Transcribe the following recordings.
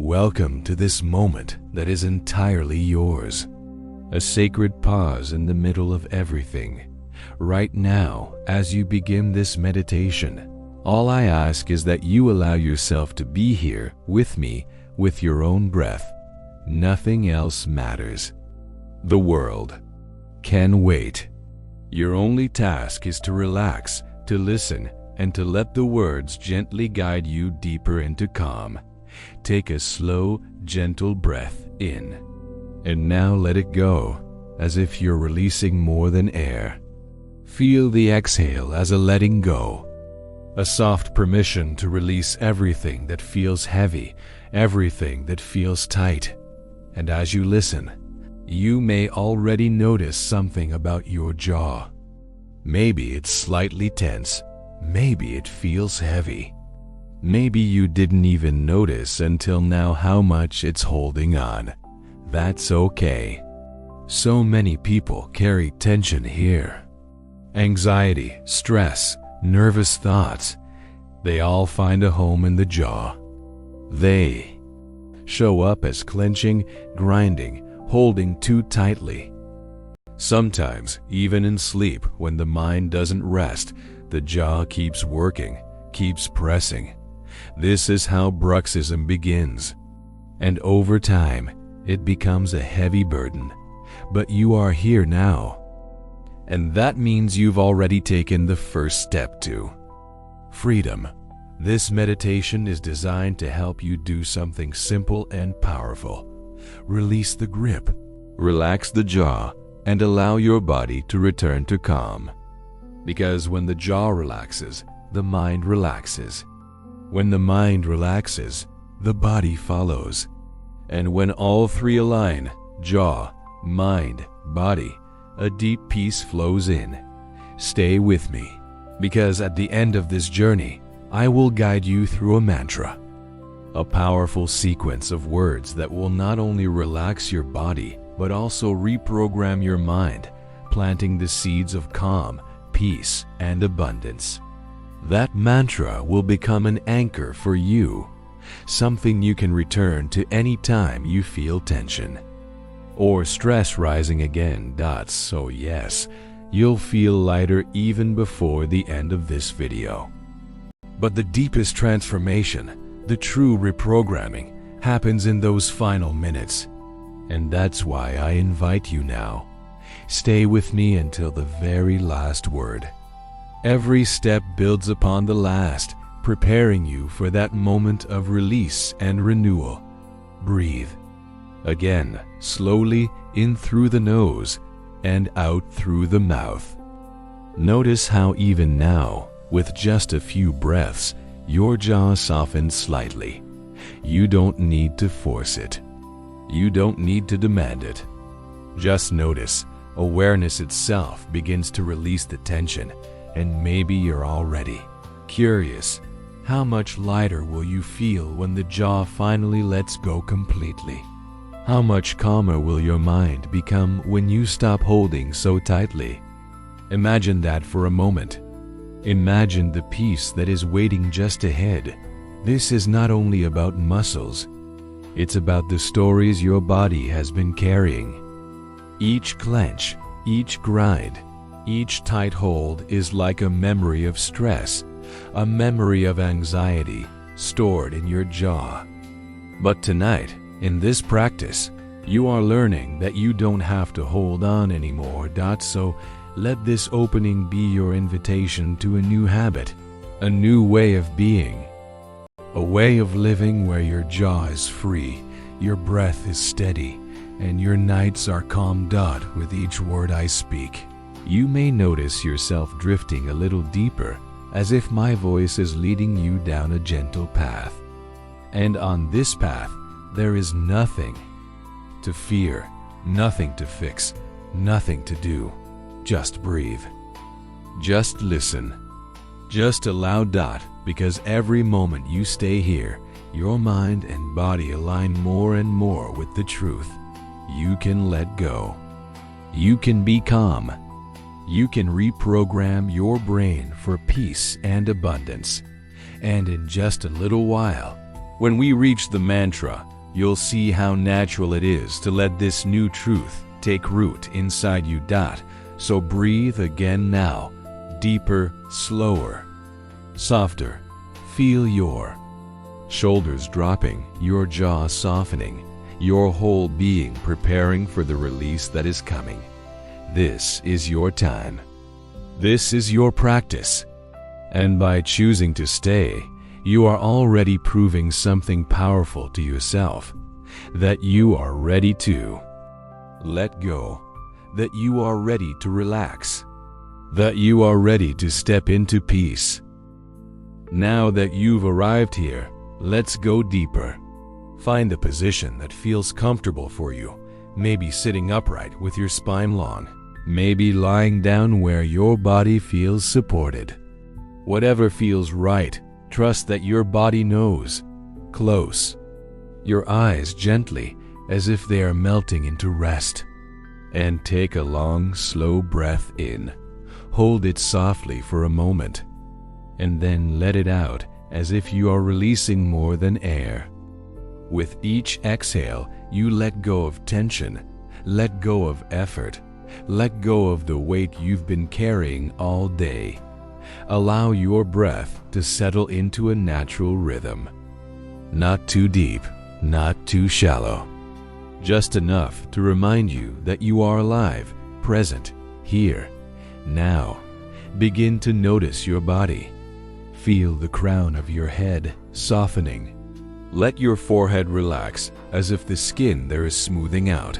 Welcome to this moment that is entirely yours. A sacred pause in the middle of everything. Right now, as you begin this meditation, all I ask is that you allow yourself to be here with me with your own breath. Nothing else matters. The world can wait. Your only task is to relax, to listen, and to let the words gently guide you deeper into calm. Take a slow, gentle breath in, and now let it go, as if you're releasing more than air. Feel the exhale as a letting go, a soft permission to release everything that feels heavy, everything that feels tight. And as you listen, you may already notice something about your jaw. Maybe it's slightly tense, maybe it feels heavy. Maybe you didn't even notice until now how much it's holding on. That's okay. So many people carry tension here. Anxiety, stress, nervous thoughts, they all find a home in the jaw. They show up as clenching, grinding, holding too tightly. Sometimes, even in sleep, when the mind doesn't rest, the jaw keeps working, keeps pressing. This is how bruxism begins. And over time, it becomes a heavy burden. But you are here now. And that means you've already taken the first step to freedom. This meditation is designed to help you do something simple and powerful. Release the grip, relax the jaw, and allow your body to return to calm. Because when the jaw relaxes, the mind relaxes. When the mind relaxes, the body follows. And when all three align, jaw, mind, body, a deep peace flows in. Stay with me, because at the end of this journey, I will guide you through a mantra, a powerful sequence of words that will not only relax your body, but also reprogram your mind, planting the seeds of calm, peace, and abundance. That mantra will become an anchor for you, something you can return to any time you feel tension or stress rising again. So yes, you'll feel lighter even before the end of this video. But the deepest transformation, the true reprogramming, happens in those final minutes. And that's why I invite you now. Stay with me until the very last word. Every step builds upon the last, preparing you for that moment of release and renewal. Breathe. Again, slowly in through the nose and out through the mouth. Notice how even now, with just a few breaths, your jaw softens slightly. You don't need to force it. You don't need to demand it. Just notice, awareness itself begins to release the tension. And maybe you're already curious, how much lighter will you feel when the jaw finally lets go completely? How much calmer will your mind become when you stop holding so tightly? Imagine that for a moment. Imagine the peace that is waiting just ahead. This is not only about muscles, it's about the stories your body has been carrying. Each clench, each grind, each tight hold is like a memory of stress, a memory of anxiety stored in your jaw. But tonight, in this practice, you are learning that you don't have to hold on anymore. So let this opening be your invitation to a new habit, a new way of being, a way of living where your jaw is free, your breath is steady, and your nights are calmed with each word I speak. You may notice yourself drifting a little deeper, as if my voice is leading you down a gentle path. And on this path, there is nothing to fear, nothing to fix, nothing to do. Just breathe. Just listen. Just allow because every moment you stay here, your mind and body align more and more with the truth. You can let go. You can be calm. You can reprogram your brain for peace and abundance. And in just a little while, When we reach the mantra, you'll see how natural it is to let this new truth take root inside you. So breathe again now, deeper, slower, softer. Feel your shoulders dropping, your jaw softening, your whole being preparing for the release that is coming. This is your time. This is your practice. And by choosing to stay, you are already proving something powerful to yourself, that you are ready to let go, that you are ready to relax, that you are ready to step into peace. Now that you've arrived here, let's go deeper. Find a position that feels comfortable for you, maybe sitting upright with your spine long, maybe lying down where your body feels supported. Whatever feels right, trust that your body knows. Close your eyes gently, as if they are melting into rest. And take a long, slow breath in. Hold it softly for a moment, and then let it out as if you are releasing more than air. With each exhale, you let go of tension, let go of effort, let go of the weight you've been carrying all day. Allow your breath to settle into a natural rhythm. Not too deep, not too shallow. Just enough to remind you that you are alive, present, here, now. Begin to notice your body. Feel the crown of your head softening. Let your forehead relax as if the skin there is smoothing out.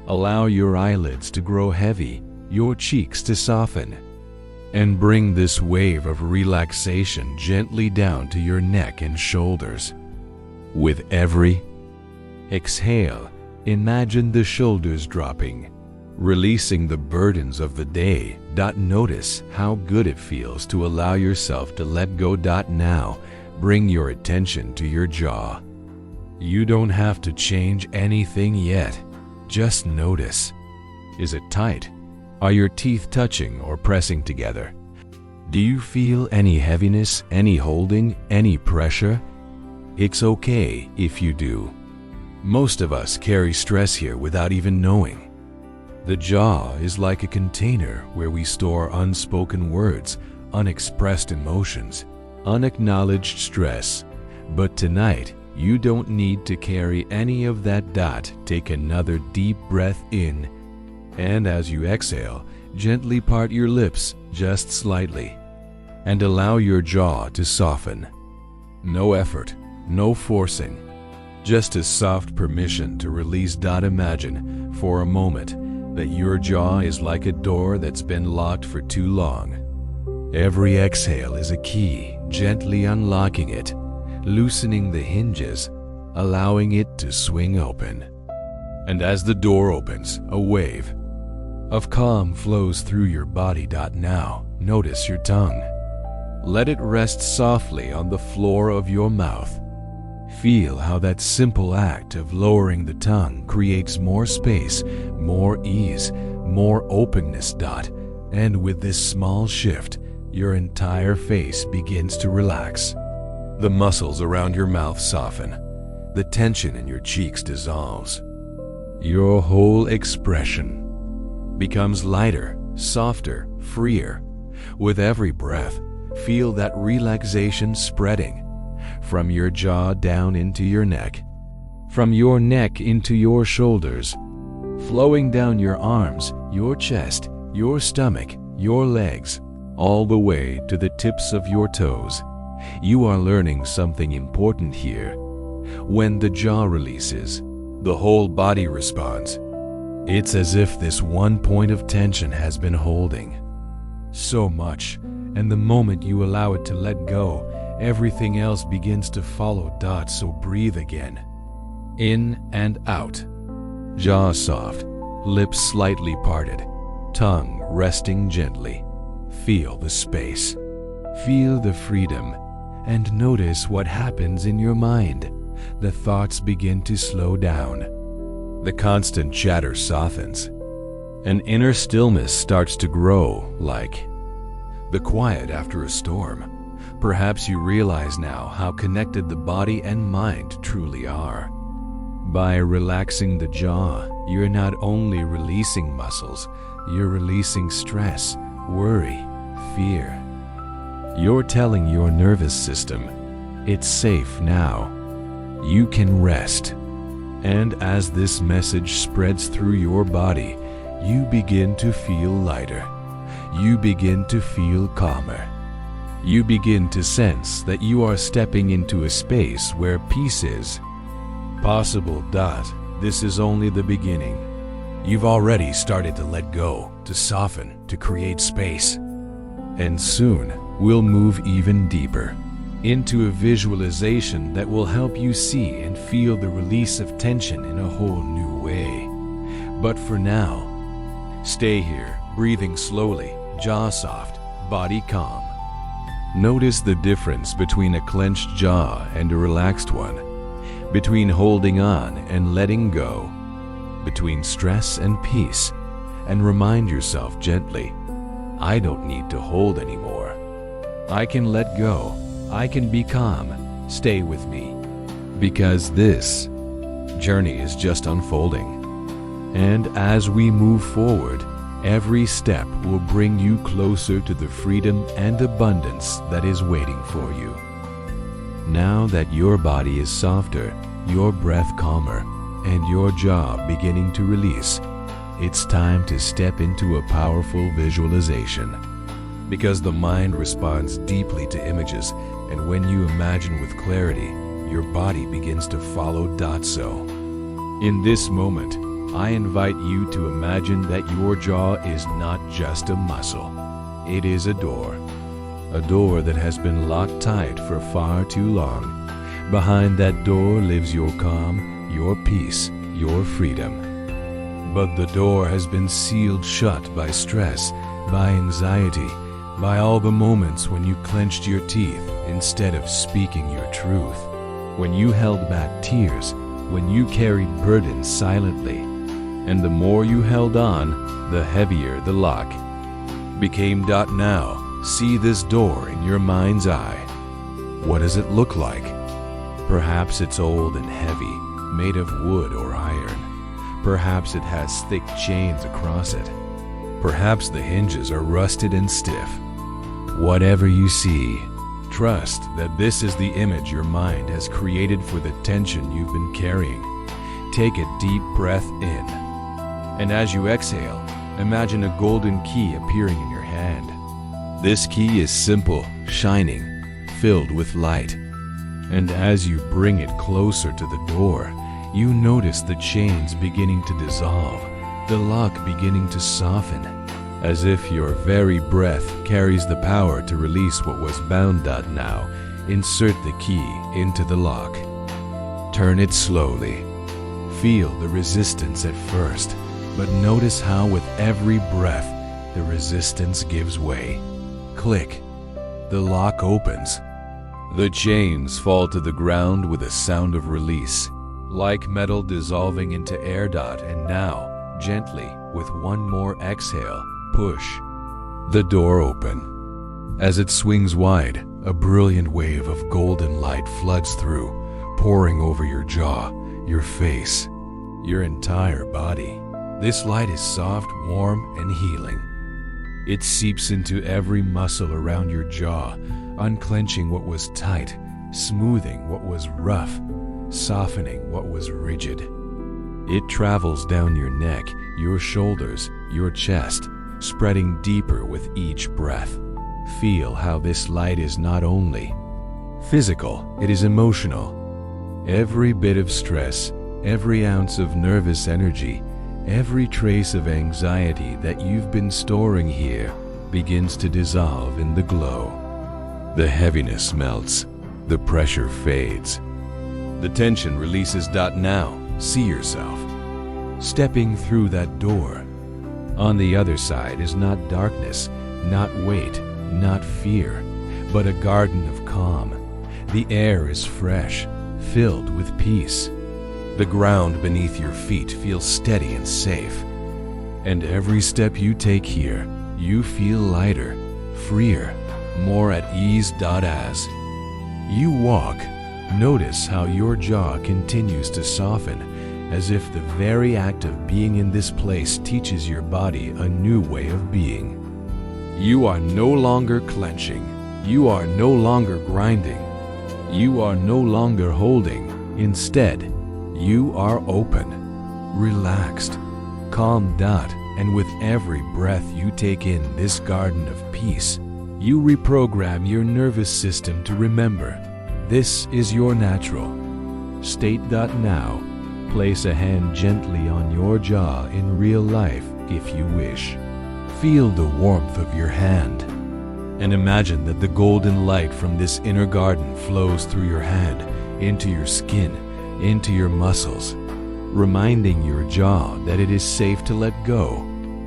Allow your eyelids to grow heavy, your cheeks to soften. And bring this wave of relaxation gently down to your neck and shoulders. With every exhale, imagine the shoulders dropping, releasing the burdens of the day. Notice how good it feels to allow yourself to let go. Now, bring your attention to your jaw. You don't have to change anything yet. Just notice. Is it tight? Are your teeth touching or pressing together? Do you feel any heaviness, any holding, any pressure? It's okay if you do. Most of us carry stress here without even knowing. The jaw is like a container where we store unspoken words, unexpressed emotions, unacknowledged stress. But tonight, you don't need to carry any of that. Take another deep breath in, and as you exhale, gently part your lips just slightly, and allow your jaw to soften. No effort, no forcing, just a soft permission to release. Imagine for a moment that your jaw is like a door that's been locked for too long. Every exhale is a key, gently unlocking it, loosening the hinges, allowing it to swing open. And as the door opens, a wave of calm flows through your body. Now, notice your tongue. Let it rest softly on the floor of your mouth. Feel how that simple act of lowering the tongue creates more space, more ease, more openness. And with this small shift, your entire face begins to relax. The muscles around your mouth soften. The tension in your cheeks dissolves. Your whole expression becomes lighter, softer, freer. With every breath, feel that relaxation spreading from your jaw down into your neck, from your neck into your shoulders, flowing down your arms, your chest, your stomach, your legs, all the way to the tips of your toes. You are learning something important here. When the jaw releases, the whole body responds. It's as if this one point of tension has been holding so much, and the moment you allow it to let go, everything else begins to follow. So breathe again. In and out. Jaw soft, lips slightly parted, tongue resting gently. Feel the space. Feel the freedom, and notice what happens in your mind. The thoughts begin to slow down. The constant chatter softens. An inner stillness starts to grow, like the quiet after a storm. Perhaps you realize now how connected the body and mind truly are. By relaxing the jaw, you're not only releasing muscles, you're releasing stress, worry, fear. You're telling your nervous system, it's safe now. You can rest. And as this message spreads through your body, you begin to feel lighter. You begin to feel calmer. You begin to sense that you are stepping into a space where peace is possible. This is only the beginning. You've already started to let go, to soften, to create space. And soon, we'll move even deeper into a visualization that will help you see and feel the release of tension in a whole new way. But for now, stay here, breathing slowly, jaw soft, body calm. Notice the difference between a clenched jaw and a relaxed one, between holding on and letting go, between stress and peace, and remind yourself gently, I don't need to hold anymore. I can let go. I can be calm. Stay with me. Because this journey is just unfolding. And as we move forward, every step will bring you closer to the freedom and abundance that is waiting for you. Now that your body is softer, your breath calmer, and your jaw beginning to release, it's time to step into a powerful visualization. Because the mind responds deeply to images, and when you imagine with clarity, your body begins to follow. So, in this moment, I invite you to imagine that your jaw is not just a muscle. It is a door that has been locked tight for far too long. Behind that door lives your calm, your peace, your freedom. But the door has been sealed shut by stress, by anxiety, by all the moments when you clenched your teeth instead of speaking your truth, when you held back tears, when you carried burdens silently. And the more you held on, the heavier the lock became. Now, see this door in your mind's eye. What does it look like? Perhaps it's old and heavy, made of wood or iron. Perhaps it has thick chains across it. Perhaps the hinges are rusted and stiff. Whatever you see, trust that this is the image your mind has created for the tension you've been carrying. Take a deep breath in. And as you exhale, imagine a golden key appearing in your hand. This key is simple, shining, filled with light. And as you bring it closer to the door, you notice the chains beginning to dissolve, the lock beginning to soften, as if your very breath carries the power to release what was bound. Now, insert the key into the lock. Turn it slowly. Feel the resistance at first, but notice how with every breath, the resistance gives way. Click. The lock opens. The chains fall to the ground with a sound of release, like metal dissolving into air. And now, gently, with one more exhale, push the door open. As it swings wide, a brilliant wave of golden light floods through, pouring over your jaw, your face, your entire body. This light is soft, warm, and healing. It seeps into every muscle around your jaw, unclenching what was tight, smoothing what was rough, softening what was rigid. It travels down your neck, your shoulders, your chest, spreading deeper with each breath. Feel how this light is not only physical, it is emotional. Every bit of stress, every ounce of nervous energy, every trace of anxiety that you've been storing here begins to dissolve in the glow. The heaviness melts, the pressure fades. The tension releases. Now, see yourself stepping through that door. On the other side is not darkness, not weight, not fear, but a garden of calm. The air is fresh, filled with peace. The ground beneath your feet feels steady and safe. And every step you take here, you feel lighter, freer, more at ease. As you walk, notice how your jaw continues to soften, as if the very act of being in this place teaches your body a new way of being. You are no longer clenching. You are no longer grinding. You are no longer holding. Instead, you are open, relaxed, calm. And with every breath you take in this garden of peace, you reprogram your nervous system to remember this is your natural state. Now, place a hand gently on your jaw in real life if you wish. Feel the warmth of your hand, and imagine that the golden light from this inner garden flows through your hand, into your skin, into your muscles, reminding your jaw that it is safe to let go.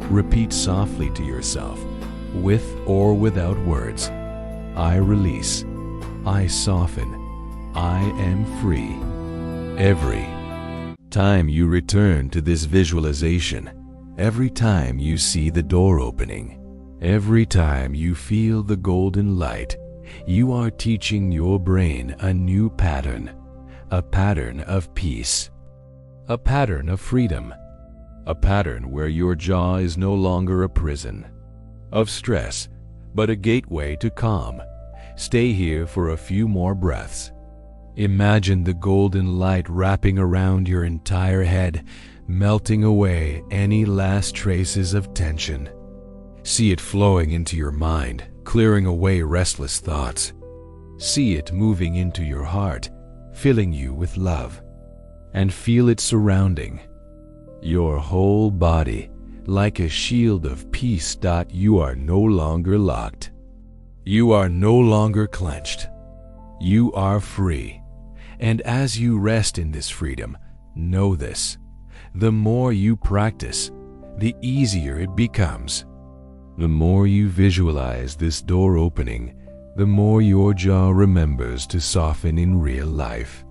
Repeat softly to yourself, with or without words. I release. I soften. I am free. Every time you return to this visualization, every time you see the door opening, every time you feel the golden light, you are teaching your brain a new pattern, a pattern of peace, a pattern of freedom, a pattern where your jaw is no longer a prison of stress, but a gateway to calm. Stay here for a few more breaths. Imagine the golden light wrapping around your entire head, melting away any last traces of tension. See it flowing into your mind, clearing away restless thoughts. See it moving into your heart, filling you with love. And feel it surrounding your whole body like a shield of peace. You are no longer locked. You are no longer clenched. You are free. And as you rest in this freedom, know this: the more you practice, the easier it becomes. The more you visualize this door opening, the more your jaw remembers to soften in real life.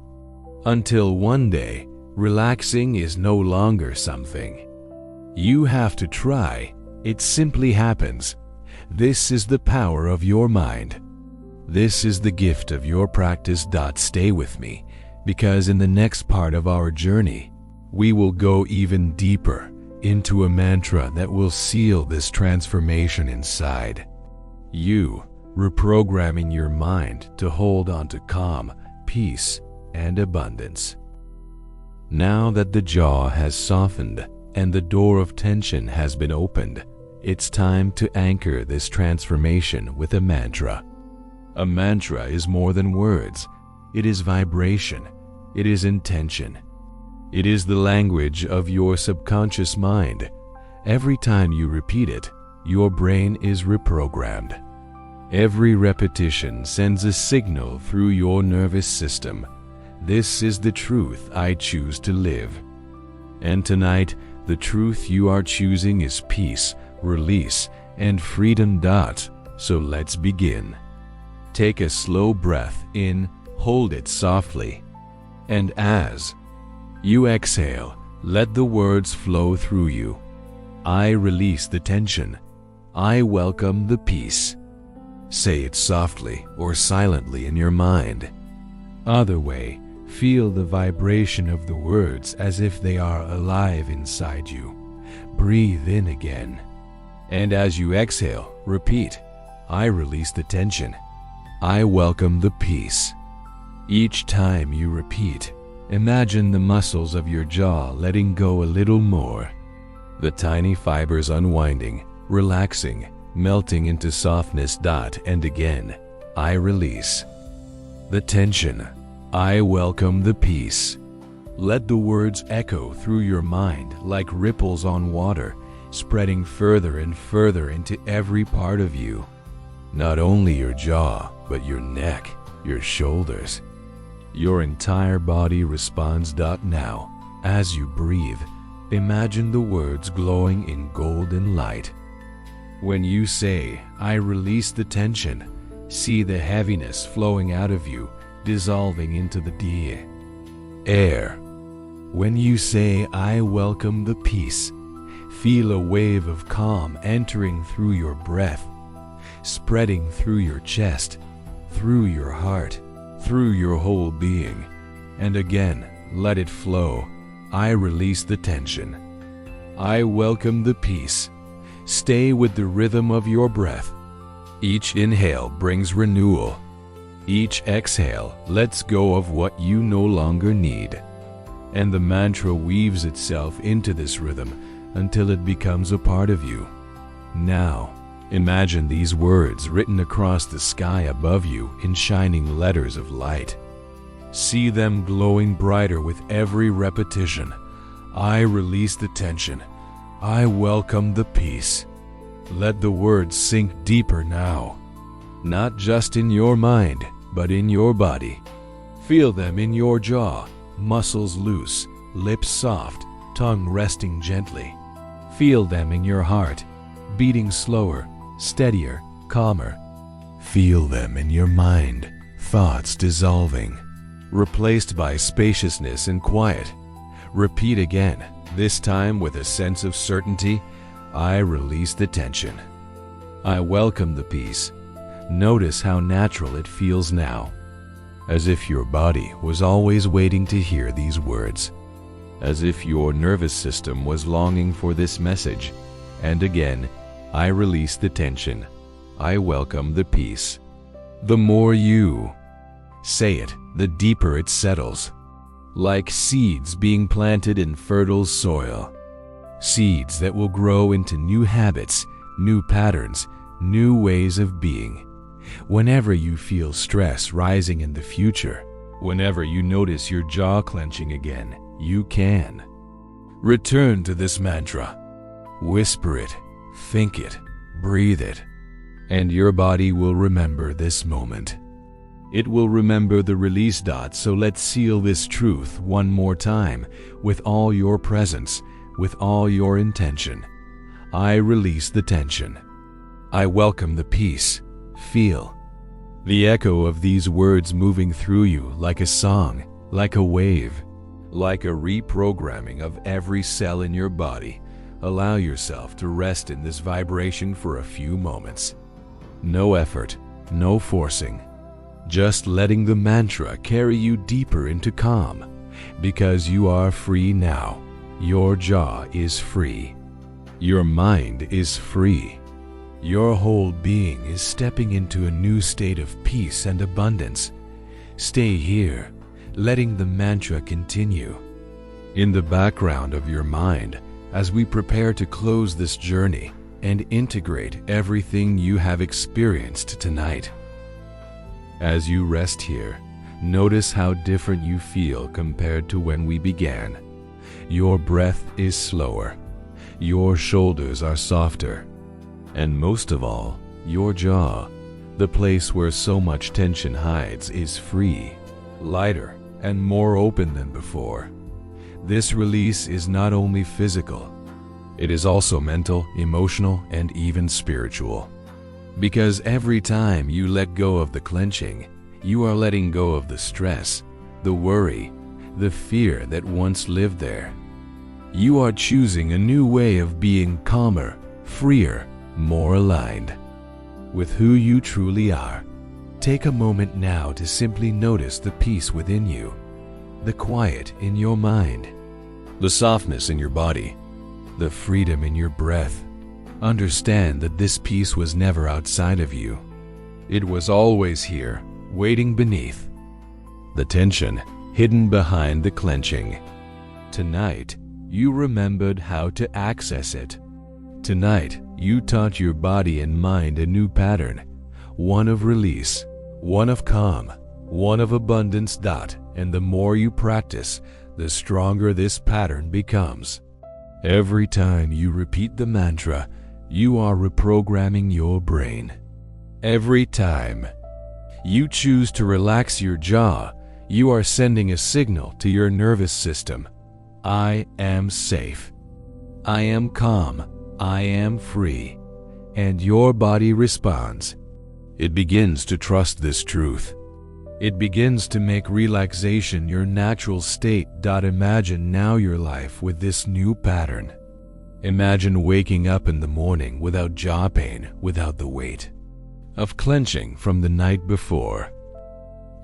Until one day, relaxing is no longer something you have to try. It simply happens. This is the power of your mind. This is the gift of your practice. Stay with me, because in the next part of our journey, we will go even deeper into a mantra that will seal this transformation inside you, reprogramming your mind to hold on to calm, peace, and abundance. Now that the jaw has softened and the door of tension has been opened, it's time to anchor this transformation with a mantra. A mantra is more than words. It is vibration. It is intention. It is the language of your subconscious mind. Every time you repeat it, your brain is reprogrammed. Every repetition sends a signal through your nervous system. This is the truth I choose to live. And tonight, the truth you are choosing is peace, release, and freedom. So let's begin. Take a slow breath in, hold it softly, and as you exhale, let the words flow through you. I release the tension. I welcome the peace. Say it softly or silently in your mind. Other way, feel the vibration of the words as if they are alive inside you. Breathe in again. And as you exhale, repeat, I release the tension. I welcome the peace. Each time you repeat, imagine the muscles of your jaw letting go a little more. The tiny fibers unwinding, relaxing, melting into softness. And again, I release the tension. I welcome the peace. Let the words echo through your mind like ripples on water, spreading further and further into every part of you. Not only your jaw, but your neck, your shoulders. Your entire body responds. Now, as you breathe, imagine the words glowing in golden light. When you say, I release the tension, see the heaviness flowing out of you, dissolving into the air. When you say, I welcome the peace, feel a wave of calm entering through your breath. spreading through your chest, through your heart, through your whole being. And again, let it flow. I release the tension. I welcome the peace. Stay with the rhythm of your breath. Each inhale brings renewal. Each exhale lets go of what you no longer need. And the mantra weaves itself into this rhythm until it becomes a part of you. Now, imagine these words written across the sky above you in shining letters of light. See them glowing brighter with every repetition. I release the tension. I welcome the peace. Let the words sink deeper now. Not just in your mind, but in your body. Feel them in your jaw, muscles loose, lips soft, tongue resting gently. Feel them in your heart, beating slower, steadier, calmer. Feel them in your mind, thoughts dissolving, replaced by spaciousness and quiet. Repeat again, this time with a sense of certainty. I release the tension. I welcome the peace. Notice how natural it feels now, as if your body was always waiting to hear these words, as if your nervous system was longing for this message. And again, I release the tension. I welcome the peace. The more you say it, the deeper it settles, like seeds being planted in fertile soil. Seeds that will grow into new habits, new patterns, new ways of being. Whenever you feel stress rising in the future, whenever you notice your jaw clenching again, you can return to this mantra. Whisper it, think it, breathe it, and your body will remember this moment. It will remember the release dot. So let's seal this truth one more time with all your presence, with all your intention. I release the tension. I welcome the peace. Feel the echo of these words moving through you like a song, like a wave, like a reprogramming of every cell in your body. Allow yourself to rest in this vibration for a few moments. No effort, no forcing. Just letting the mantra carry you deeper into calm, because you are free now. Your jaw is free. Your mind is free. Your whole being is stepping into a new state of peace and abundance. Stay here, letting the mantra continue in the background of your mind as we prepare to close this journey and integrate everything you have experienced tonight. As you rest here, notice how different you feel compared to when we began. Your breath is slower. Your shoulders are softer. And most of all, your jaw, the place where so much tension hides, is free, lighter, and more open than before. This release is not only physical, it is also mental, emotional, and even spiritual. Because every time you let go of the clenching, you are letting go of the stress, the worry, the fear that once lived there. You are choosing a new way of being calmer, freer, more aligned with who you truly are. Take a moment now to simply notice the peace within you, the quiet in your mind, the softness in your body, the freedom in your breath. Understand that this peace was never outside of you. It was always here, waiting beneath the tension, hidden behind the clenching. Tonight, you remembered how to access it. Tonight, you taught your body and mind a new pattern, one of release, one of calm, one of abundance. And the more you practice, the stronger this pattern becomes. Every time you repeat the mantra, you are reprogramming your brain. Every time you choose to relax your jaw, you are sending a signal to your nervous system. I am safe. I am calm. I am free. And your body responds. It begins to trust this truth. It begins to make relaxation your natural state. Imagine now your life with this new pattern. Imagine waking up in the morning without jaw pain, without the weight. of clenching from the night before.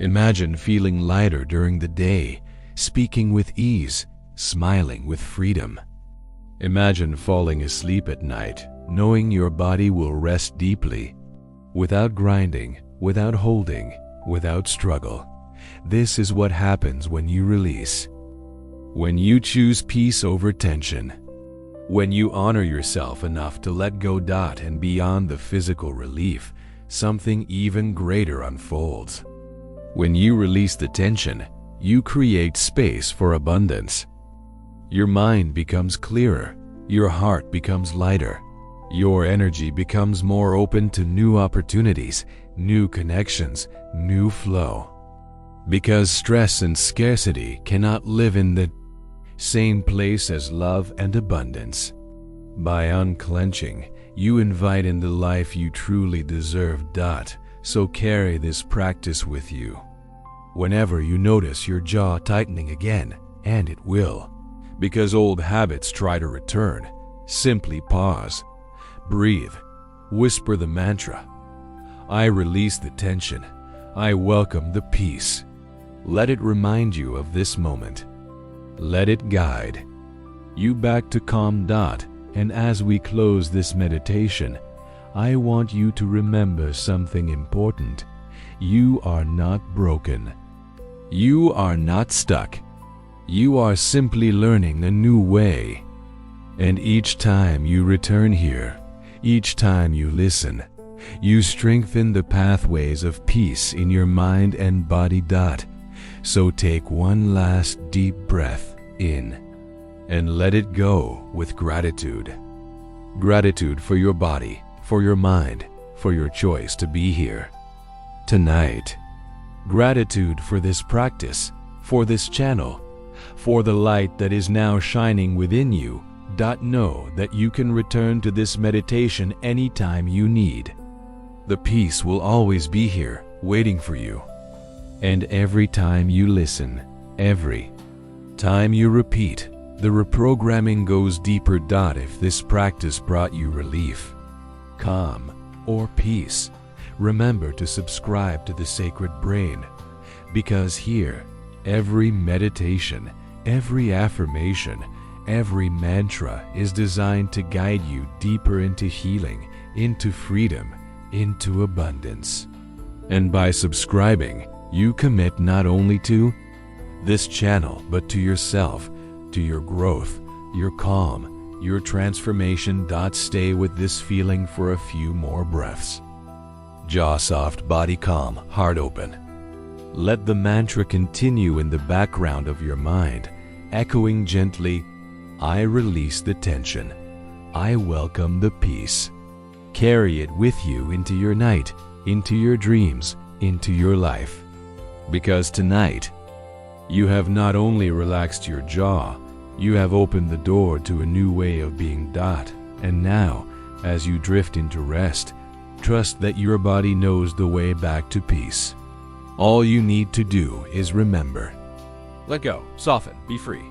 Imagine feeling lighter during the day, speaking with ease, smiling with freedom. Imagine falling asleep at night, knowing your body will rest deeply, without grinding, without holding, without struggle. This is what happens when you release. When you choose peace over tension. When you honor yourself enough to let go. And beyond the physical relief, something even greater unfolds. When you release the tension, you create space for abundance. Your mind becomes clearer, your heart becomes lighter, your energy becomes more open to new opportunities, new connections, new flow. Because stress and scarcity cannot live in the same place as love and abundance. By unclenching, you invite in the life you truly deserve. So carry this practice with you. Whenever you notice your jaw tightening again, and it will, because old habits try to return, simply pause, breathe, whisper the mantra. I release the tension. I welcome the peace. Let it remind you of this moment. Let it guide you back to calm. And as we close this meditation, I want you to remember something important. You are not broken. You are not stuck. You are simply learning a new way. And each time you return here, each time you listen, you strengthen the pathways of peace in your mind and body. So take one last deep breath in and let it go with gratitude. Gratitude for your body, for your mind, for your choice to be here tonight. Gratitude for this practice, for this channel, for the light that is now shining within you. Know that you can return to this meditation anytime you need. The peace will always be here, waiting for you. And every time you listen, every time you repeat, the reprogramming goes deeper. If this practice brought you relief, calm, or peace, remember to subscribe to the Sacred Brain, because here, every meditation, every affirmation, every mantra is designed to guide you deeper into healing, into freedom, into abundance. And by subscribing, you commit not only to this channel, but to yourself, to your growth, your calm, your transformation. Stay with this feeling for a few more breaths. Jaw soft, body calm, heart open. Let the mantra continue in the background of your mind, echoing gently, I release the tension. I welcome the peace. Carry it with you into your night, into your dreams, into your life. Because tonight, you have not only relaxed your jaw, you have opened the door to a new way of being. And now, as you drift into rest, trust that your body knows the way back to peace. All you need to do is remember. Let go, soften, be free.